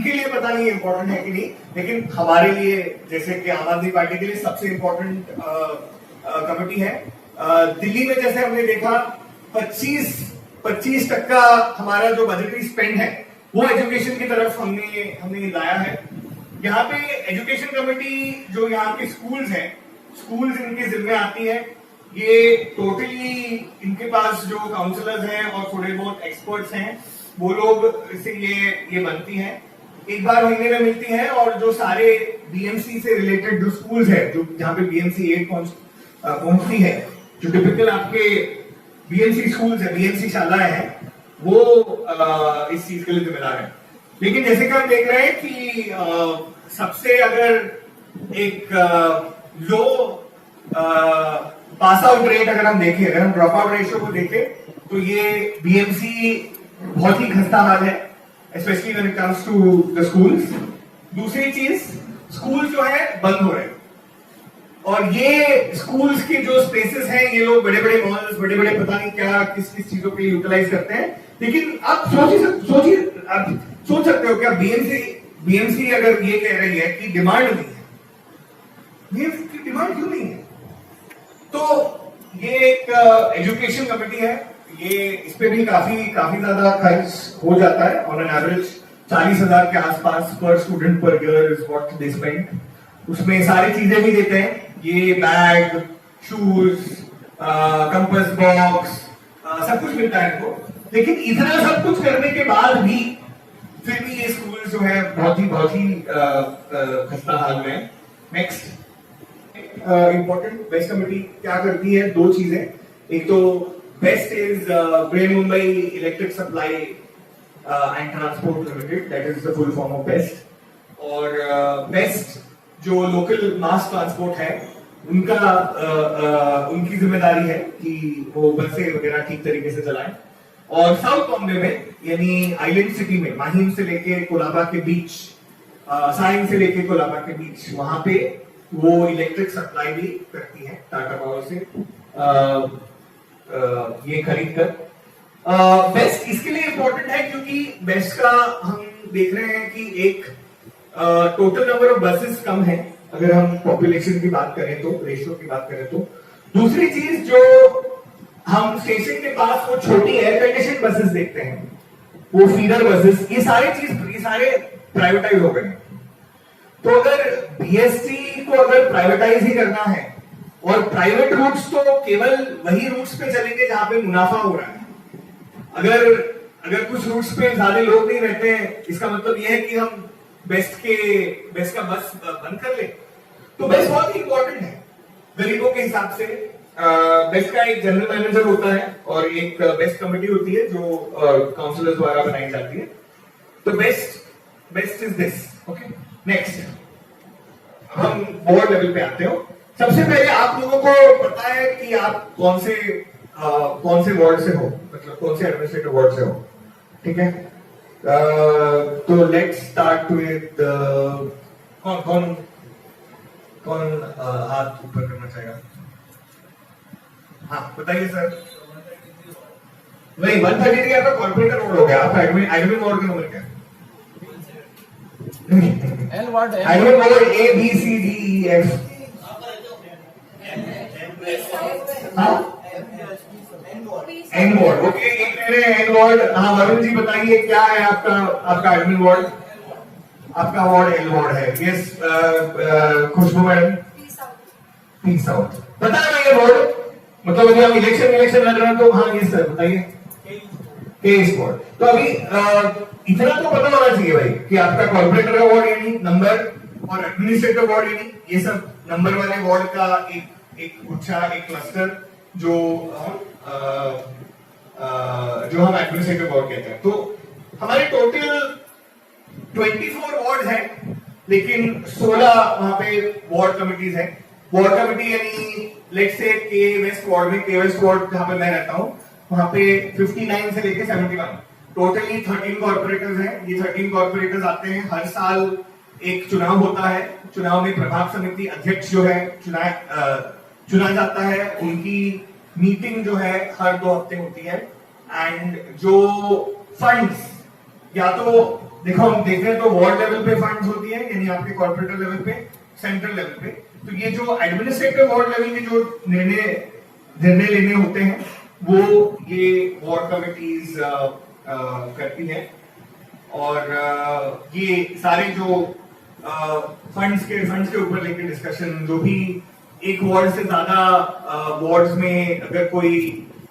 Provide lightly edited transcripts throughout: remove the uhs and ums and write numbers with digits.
उनके लिए पता नहीं इंपॉर्टेंट है कि नहीं, लेकिन हमारे लिए जैसे कि आम आदमी पार्टी के लिए सबसे इंपॉर्टेंट कमेटी है। दिल्ली में जैसे हमने देखा 25% हमारा जो बजटरी स्पेंड है वो एजुकेशन की तरफ हमने लाया है। यहाँ पे एजुकेशन कमेटी जो यहाँ के स्कूल्स हैं, स्कूल्स इनके जिम्मे आती है। ये टोटली इनके पास जो काउंसलर्स हैं और थोड़े बहुत एक्सपर्ट्स हैं वो लोग से ये बनती हैं, एक बार महीने में मिलती हैं। और जो सारे बीएमसी से रिलेटेड जो स्कूल्स है, जो जहाँ पे बीएमसी 8 पहुंचती है, जो टिपिकल आपके बीएमसी स्कूल्स है, बीएमसी शालाएं हैं, वो इस चीज के लिए जिम्मेदार है। लेकिन जैसे कि हम देख रहे हैं कि सबसे अगर एक लो पास आउट रेट अगर हम देखें, अगर हम ड्रॉप आउट रेशियो को देखें, तो ये बीएमसी बहुत ही खस्ता हाल है, specially when it comes to the schools. दूसरी चीज, स्कूल जो है बंद हो रहे हैं, और ये स्कूल्स के जो स्पेसेस हैं ये लोग बड़े बड़े मॉल्स, बड़े बड़े पता नहीं क्या किस किस चीजों के लिए यूटिलाइज करते हैं। लेकिन आप सोच सकते हो क्या बीएमसी अगर ये कह रही है कि डिमांड नहीं है, बीएमसी की डिमांड क्यों नहीं है? तो ये एक एजुकेशन कमेटी है, ये इस पे भी काफी ज्यादा खर्च हो जाता है। ऑन एन एवरेज 40,000 के आसपास पर student per year is what they spend. उसमें सारी चीजें भी देते हैं, ये बैग, शूज, कंपास बॉक्स, सब कुछ मिलता है इनको। लेकिन इतना सब कुछ करने के बाद भी फिर भी ये स्कूल जो है बहुत ही खस्ता हाल में है। नेक्स्ट इंपॉर्टेंट, बेस्ट कमेटी क्या करती है? दो चीजें, एक तो best is grain Mumbai electric supply and transport limited, that is the full form of best. और बेस्ट जो लोकल मास ट्रांसपोर्ट है उनकी जिम्मेदारी है कि वो बसें वगैरह ठीक तरीके से चलाएं। और साउथ बॉम्बे में, यानी आइलैंड सिटी में, माहिम से लेके कोलाबा के बीच, साइन से लेके कोलाबा के बीच, वहां पे वो इलेक्ट्रिक सप्लाई भी करती है टाटा पावर से ये खरीद कर। बेस्ट इसके लिए इंपॉर्टेंट है क्योंकि बेस्ट का हम देख रहे हैं कि एक टोटल नंबर ऑफ बसेस कम है अगर हम पॉपुलेशन की बात करें तो, रेशियो की बात करें तो। दूसरी चीज, जो हम स्टेशन के पास वो छोटी एयर कंडीशन बसेस देखते हैं, वो फीडर बसेस, ये सारे प्राइवेटाइज हो गए। तो अगर बीएसटी को अगर प्राइवेटाइज ही करना है, और प्राइवेट रूट्स तो केवल वही रूट्स पे चलेंगे जहां पे मुनाफा हो रहा है। अगर कुछ रूट्स पे ज्यादा लोग नहीं रहते हैं, इसका मतलब यह है कि हम बेस्ट का बस बंद कर ले। तो बेस्ट बहुत ही इंपॉर्टेंट है गरीबों के हिसाब से। बेस्ट का एक जनरल मैनेजर होता है और एक बेस्ट कमेटी होती है जो काउंसिलर्स द्वारा बनाई जाती है। तो best is this. Okay, next हम बोर्ड लेवल पे आते हो। सबसे पहले आप लोगों को पता है कि आप कौन से वार्ड से हो, मतलब कौन से एडमिनिस्ट्रेटिव वार्ड से हो, ठीक है? तो लेट्स स्टार्ट विद कौन हाथ ऊपर करना चाहेगा? हाँ बताइए सर। नहीं, 133 आपका कॉर्पोरेटर वार्ड हो गया, आपका एडमिन वार्ड का नंबर क्या है? Admin ward A B C D E F। N ward, okay, ये कह रहे हैं एन वार्ड। हाँ वरुण जी बताइए क्या है आपका एडमिन वार्ड? आपका वार्ड एल वार्ड है। यस, खुशबू मैडम? Peace out. पता है ये वार्ड, मतलब अभी हम इलेक्शन लड़ रहे हैं तो। हाँ यस सर बताइए। Case ward. तो अभी इतना तो पता होना चाहिए भाई कि आपका कॉर्पोरेटर का वार्ड यानी नंबर, और एडमिनिस्ट्रेटिव वार्ड यानी ये सब नंबर वाले वार्ड का एक गुच्छा, एक क्लस्टर जो हम एडमिनिस्ट्रेटिव वार्ड कहते हैं। तो हमारे टोटल 24 वार्ड हैं, लेकिन 16 वहां पे वार्ड कमिटीज हैं। वार्ड कमिटी यानी लेट्स से के वेस्ट वार्ड में, के वेस्ट वार्ड जहां पे मैं रहता हूं, वहां पे 59 से लेके 71 टोटली 13 कॉर्पोरेटर्स हैं। ये 13 कॉर्पोरेटर्स आते हैं, हर साल एक चुनाव होता है। चुनाव में प्रभाग समिति अध्यक्ष जो है चुना जाता है। उनकी मीटिंग जो है हर 2 हफ्ते होती है। एंड जो फंड्स या तो देखो हम देख रहे हैं तो वार्ड लेवल पे फंड्स होती है, यानी आपके कॉर्पोरेटर लेवल पे, सेंट्रल लेवल पे। तो ये जो एडमिनिस्ट्रेटिव वार्ड लेवल के जो निर्णय लेने होते हैं वो ये वार्ड कमिटीज करती है। और ये सारे जो फंड्स के ऊपर लेके डिस्कशन, जो भी एक वार्ड से ज्यादा वार्ड्स में अगर कोई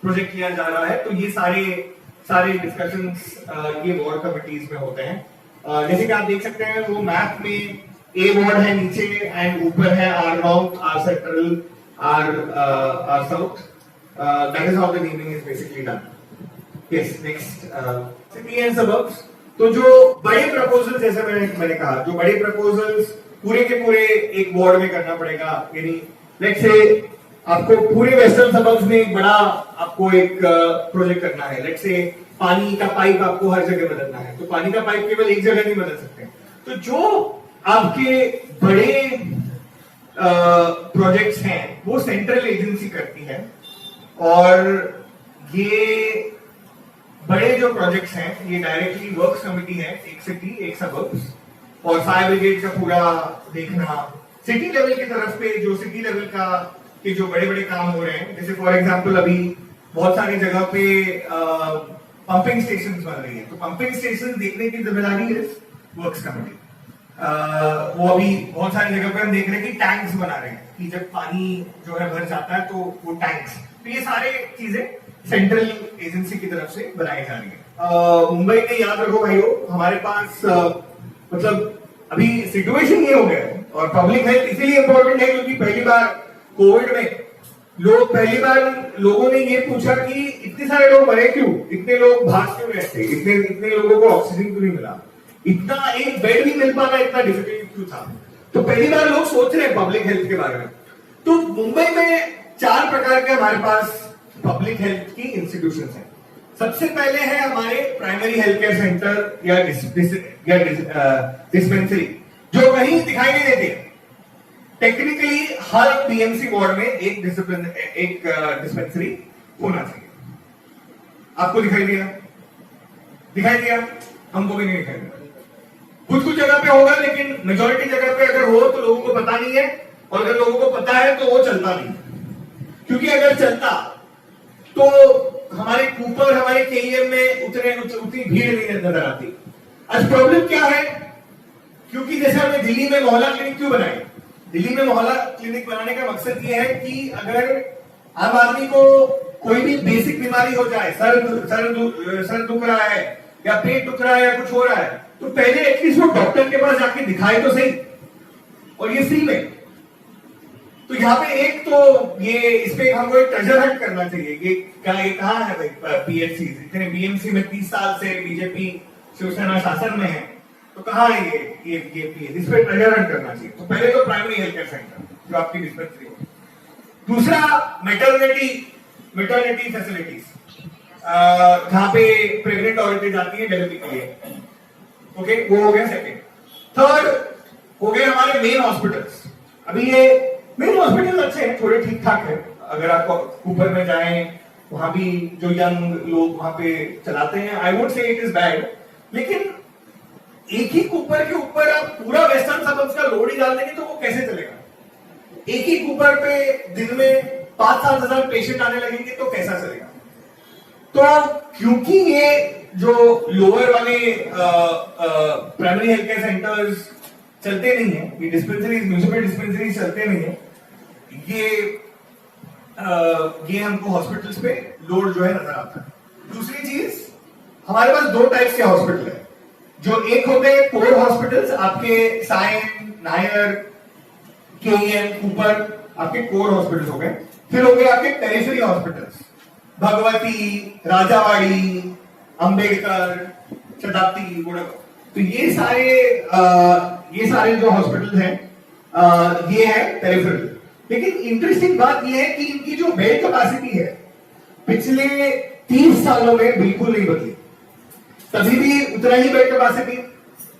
प्रोजेक्ट लिया जा रहा है तो ये सारे डिस्कशंस ये वार्ड कमिटीज में होते हैं। जैसे कि आप देख सकते हैं वो मैप में ए वार्ड है नीचे एंड ऊपर है R north, R central, R south. That is how the naming is basically done. Yes, next city and suburbs. तो जो बड़े प्रपोजल, जैसे मैंने कहा, जो बड़े प्रपोजल्स पूरे के पूरे एक वार्ड में करना पड़ेगा, यानी लेट्स से आपको पूरे वेस्टर्न सबर्ब्स में एक बड़ा आपको एक प्रोजेक्ट करना है। लेट्स से पानी का पाइप आपको हर जगह बदलना है, तो पानी का पाइप केवल एक जगह नहीं बदल सकते। तो जो आपके बड़े प्रोजेक्ट्स हैं वो सेंट्रल एजेंसी करती है, और ये बड़े जो प्रोजेक्ट्स हैं ये डायरेक्टली वर्क्स कमिटी है, एक सिटी एक सबर्ब्स, और फायर ब्रिगेड का पूरा देखना सिटी लेवल की तरफ पे, जो सिटी लेवल का के जो बड़े बड़े काम हो रहे हैं। जैसे फॉर एग्जांपल अभी बहुत सारी जगह पे पंपिंग स्टेशन बन रही है, तो पंपिंग स्टेशन देखने की जिम्मेदारी है वर्क्स कमिटी। वो अभी बहुत सारी जगह पे हम देख रहे हैं कि टैंक्स बना रहे हैं, कि जब पानी जो है भर जाता है तो वो टैंक्स, तो ये सारे चीजें सेंट्रल एजेंसी की तरफ से बनाई जा रही है। मुंबई में याद रखो भाइयों, हमारे पास मतलब अभी सिचुएशन ये हो गया है, और पब्लिक हेल्थ इसीलिए इंपॉर्टेंट है क्योंकि पहली बार कोविड में पहली बार लोगों ने ये पूछा कि इतने सारे लोग मरे क्यों, इतने लोग भाग क्यों रहते, इतने लोगों को ऑक्सीजन क्यों नहीं मिला, इतना एक बेड भी मिल पाना इतना डिफिकल्ट क्यों था। तो पहली बार लोग सोच रहे हैं पब्लिक हेल्थ के बारे में। तो मुंबई में 4 प्रकार के हमारे पास पब्लिक हेल्थ की इंस्टीट्यूशंस हैं। सबसे पहले है हमारे प्राइमरी हेल्थ केयर सेंटर या डिस्पेंसरी, जो कहीं दिखाई नहीं देते। टेक्निकली हर पीएमसी वार्ड में एक डिस्पेंसरी होना चाहिए। आपको दिखाई दिया? हमको भी नहीं दिखाई दिया। कुछ जगह पे होगा, लेकिन मेजॉरिटी जगह पे अगर हो तो लोगों को पता नहीं है, और अगर लोगों को पता है तो वो चलता नहीं, क्योंकि अगर चलता तो हमारे कूपर, हमारे केईएम में उतनी भीड़ नहीं नजर आती। आज प्रॉब्लम क्या है? क्योंकि जैसे हमने दिल्ली में मोहल्ला क्लिनिक क्यों बनाए? दिल्ली में मोहल्ला क्लिनिक बनाने का मकसद ये है कि अगर आम आदमी को कोई भी बेसिक बीमारी हो जाए, सर दुख रहा है या पेट दुख रहा है या कुछ हो रहा है, तो पहले एटलीस्ट वो डॉक्टर के पास जाके दिखाए तो सही, और ये फ्री में। तो यहाँ पे एक तो ये इस पे हमको एक ट्रेजर हंट करना चाहिए। ये कहाँ है भाई पीएचसी? इतने बीएमसी में 30 साल से बीजेपी शिवसेना शासन में है, तो कहाँ है ये पीएच? इस पे ट्रेजर हंट करना चाहिए। तो पहले तो प्राइमरी हेल्थ केयर सेंटर जो आपकी डिस्पेंसरी हो। दूसरा मेटर्निटी फैसिलिटीज, जहाँ पे प्रेग्नेंट औरतें जाती है डिलीवरी के लिए। ओके, वो हो गया सेकेंड। थर्ड हो गए हमारे मेन हॉस्पिटल्स। अभी ये मेन हॉस्पिटल अच्छे हैं, थोड़े ठीक ठाक है। अगर आप ऊपर में जाएं, वहां भी जो यंग लोग वहां पे चलाते हैं, I would say it is bad. लेकिन एक ही कूपर के ऊपर आप पूरा वेस्टर्न सबर्ब्स का लोड ही डाल देंगे तो वो कैसे चलेगा? एक ही कूपर पे दिन में 5-7 हजार पेशेंट आने लगेंगे तो कैसा चलेगा? तो क्योंकि ये जो लोअर वाले प्राइमरी हेल्थ केयर सेंटर्स चलते नहीं है, ये डिस्पेंसरीज, म्यूनिसिपल डिस्पेंसरीज चलते नहीं है, ये हमको हॉस्पिटल्स पे लोड जो है नजर आता है। दूसरी चीज, हमारे पास 2 टाइप्स के हॉस्पिटल है। जो एक होते हैं कोर हॉस्पिटल्स, आपके साइन, नायर, केईएम, कूपर, आपके कोर हॉस्पिटल्स हो गए। फिर हो गए आपके पेरिफेरी हॉस्पिटल्स, भगवती, राजावाड़ी, अंबेडकर, शताब्दी, वगैरह। तो ये सारे जो हॉस्पिटल हैं ये है पेरिफेरल। लेकिन इंटरेस्टिंग बात ये है कि इनकी जो बेड कैपेसिटी है पिछले 30 सालों में बिल्कुल नहीं बदली। तभी भी उतना ही बेड कैपेसिटी,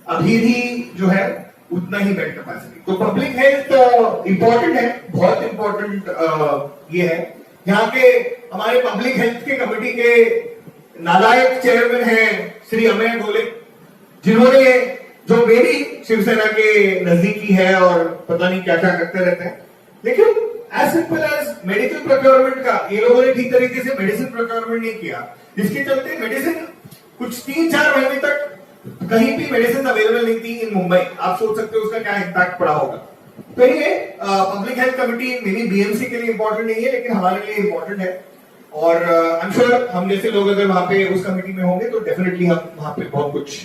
अभी भी जो है उतना ही बेड कैपेसिटी। तो पब्लिक हेल्थ इंपॉर्टेंट है, बहुत इंपॉर्टेंट ये है। यहाँ के हमारे पब्लिक हेल्थ के कमेटी के नालायक चेयरमैन हैं श्री अमेय गोले, जिन्होंने, जो मेरी शिवसेना के नजदीकी है और पता नहीं क्या क्या करते रहते हैं, लेकिन as simple as medical procurement का ये लोगों ने ठीक तरीके से मेडिसिन प्रोक्योरमेंट नहीं किया, जिसके चलते मेडिसिन कुछ 3-4 महीने तक कहीं भी मेडिसिन अवेलेबल नहीं थी इन मुंबई। आप सोच सकते हो उसका क्या इम्पैक्ट पड़ा होगा। तो ये पब्लिक हेल्थ कमिटी मेरी बीएमसी के लिए इंपॉर्टेंट नहीं है, लेकिन हमारे लिए इंपॉर्टेंट है। और आई एम श्योर हम जैसे लोग अगर वहां पे उस कमेटी में होंगे तो डेफिनेटली हम वहां पे बहुत कुछ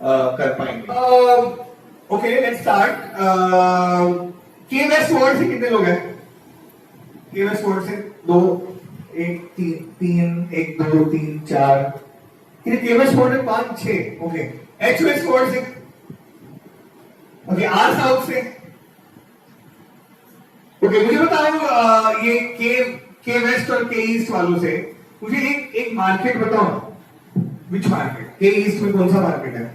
कर पाएंगे। Okay, let's start. के वेस्ट वार्ड से कितने लोग हैं? के वेस्ट वार्ड से 2, 1, 3, 1, 2, 3, 4, के वेस्ट वार्ड में 5, 6। ओके, एच वेस्ट वार्ड से, ओके, आर साउथ से, ओके। मुझे बताओ ये के वेस्ट और के ईस्ट वालों से मुझे एक मार्केट बताओ। विच मार्केट? के ईस्ट में कौन सा मार्केट है?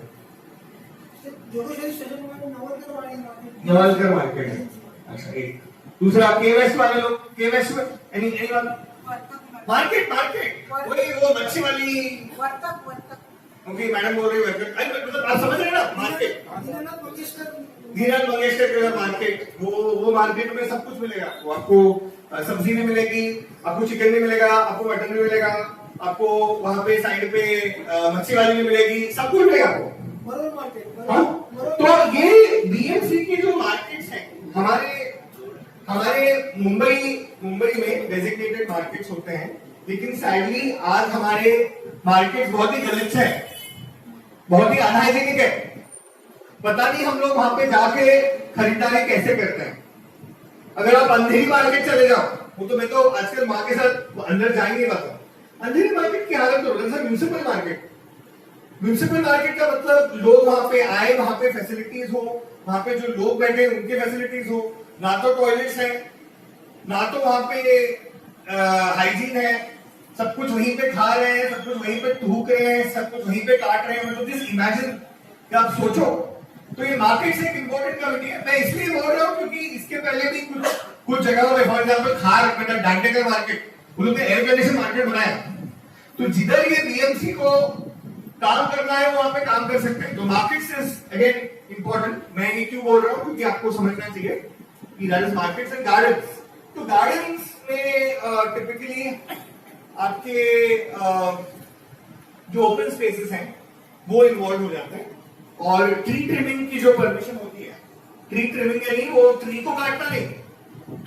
नवलकर मार्केट है। अच्छा, एक। दूसरा के वेस्ट वाले लोग, के वेस्ट में एनी मार्केट वही वो मच्छी वाली। ओके, मैडम बोल रही है मतलब आप समझ रहे हैं ना मार्केट? धीरज मंगेशकर का मार्केट, वो मार्केट में सब कुछ मिलेगा आपको। आपको सब्जी भी मिलेगी, आपको चिकन भी मिलेगा, आपको मटन भी मिलेगा, आपको वहां पे साइड पे मच्छी वाली भी मिलेगी, सब कुछ मिलेगा आपको। हाँ? तो ये बीएमसी के जो मार्केट्स हैं हमारे मुंबई में डेजिग्नेटेड मार्केट्स होते हैं, लेकिन सैडली आज हमारे मार्केट्स बहुत ही गलत है, बहुत ही अनहाइजीनिक है। पता नहीं हम लोग वहां पे जाके खरीदारी कैसे करते हैं। अगर आप अंधेरी मार्केट चले जाओ, वो तो मैं तो आजकल माँ के साथ अंदर जा ही नहीं पाता। अंधेरी मार्केट की हालत तो म्यूनिसिपल मार्केट का मतलब लोग वहां पे आए, वहां पे फैसिलिटीज हो, वहां पे जो लोग बैठे उनके फैसिलिटीज हो, ना तो टॉयलेट्स है, ना तो वहां पे हाइजीन है, सब कुछ वहीं पे खा रहे हैं, सब कुछ वहीं पे थूक रहे हैं, सब कुछ वहीं पे काट रहे हैं। मतलब दिस इमेजिन कि आप सोचो। तो ये मार्केट से एक इंपॉर्टेंट कमिटी है। मैं इसलिए बोल रहा हूँ क्योंकि इसके पहले भी कुछ जगहों में, फॉर एग्जाम्पल खार मतलब डांडेकर मार्केट, उन लोगों ने एयर कंडीशन मार्केट बनाया। तो जिधर ये बीएमसी को काम करना है वो वहां पे काम कर सकते हैं। तो मार्केट्स इज अगेन इंपॉर्टेंट। मैं ये क्यों बोल रहा हूँ क्योंकि आपको समझना चाहिए कि that is markets and gardens. तो गार्डन्स में टिपिकली आपके जो ओपन स्पेसेस हैं वो इन्वॉल्व हो जाते हैं। और ट्री ट्रिमिंग की जो परमिशन होती है, ट्री ट्रिमिंग यानी वो ट्री को काटना नहीं,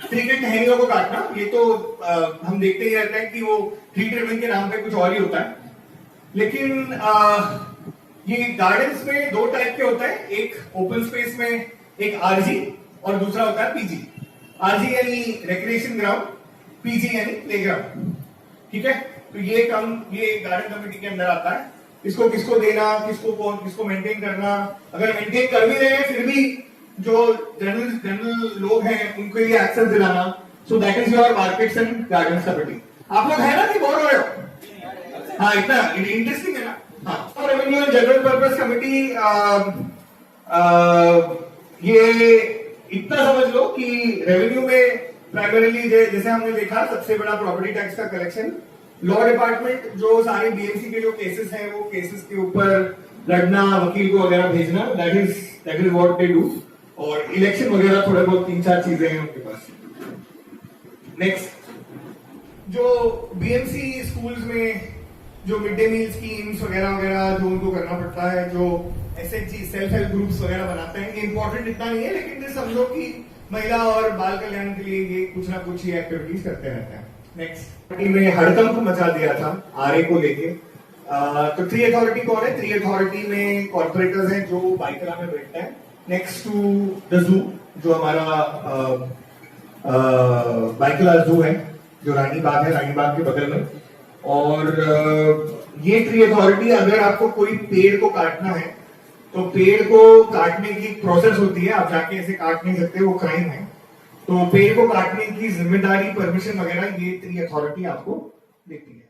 ट्री के टहनियों को काटना। ये तो हम देखते ही रहते हैं कि वो ट्री ट्रिमिंग के नाम पे कुछ और ही होता है। लेकिन ये गार्डन्स में 2 टाइप के होता है, एक ओपन स्पेस में एक आरजी और दूसरा होता है पीजी। आरजी यानी रिक्रिएशन ग्राउंड, पीजी यानी प्लेग्राउंड। ठीक है, तो ये गार्डन कमेटी के अंदर आता है। इसको किसको देना, किसको मेंटेन करना, अगर मेंटेन कर भी रहे हैं फिर भी जो जनरल लोग हैं उनको ये एक्सेस दिलाना। So that is your markets and gardens committee. आप लोग है ना कि बोल रहे हो? हाँ, इतना इंटरेस्टिंग है ना। हाँ, revenue and general purpose committee, ये इतना समझ लो कि रेवेन्यू में प्राइमरीली जैसे हमने देखा सबसे बड़ा प्रॉपर्टी टैक्स का कलेक्शन, लॉ डिपार्टमेंट जो सारे बीएमसी के जो केसेस हैं वो केसेस के ऊपर लड़ना, वकील को वगैरह भेजना, that is what they do. और इलेक्शन वगैरह थोड़े बहुत 3-4 चीजें हैं उनके पास। नेक्स्ट, जो बीएमसी स्कूल्स में जो मिड डे मील स्कीम्स वगैरह जो उनको करना पड़ता है, जो एसएचजी सेल्फ हेल्प ग्रुप्स वगैरह बनाते हैं, ये इंपॉर्टेंट इतना नहीं है, लेकिन समझो कि महिला और बाल कल्याण के लिए ये कुछ ना कुछ ही एक्टिविटीज करते रहते हैं। नेक्स्ट, में हड़कंप मचा दिया था आरए को लेके। तो ट्री अथॉरिटी कौन है? ट्री अथॉरिटी में कॉर्पोरेटर्स हैं जो बाइकला में बैठते हैं नेक्स्ट टू द जू, जो हमारा बाइकला जू है जो रानी बाग है, रानी बाग के बगल में। और ये ट्री अथॉरिटी, अगर आपको कोई पेड़ को काटना है तो पेड़ को काटने की प्रोसेस होती है, आप जाके ऐसे काट नहीं सकते, वो क्राइम है। तो पेड़ को काटने की जिम्मेदारी, परमिशन वगैरह ये ट्री अथॉरिटी आपको देती है।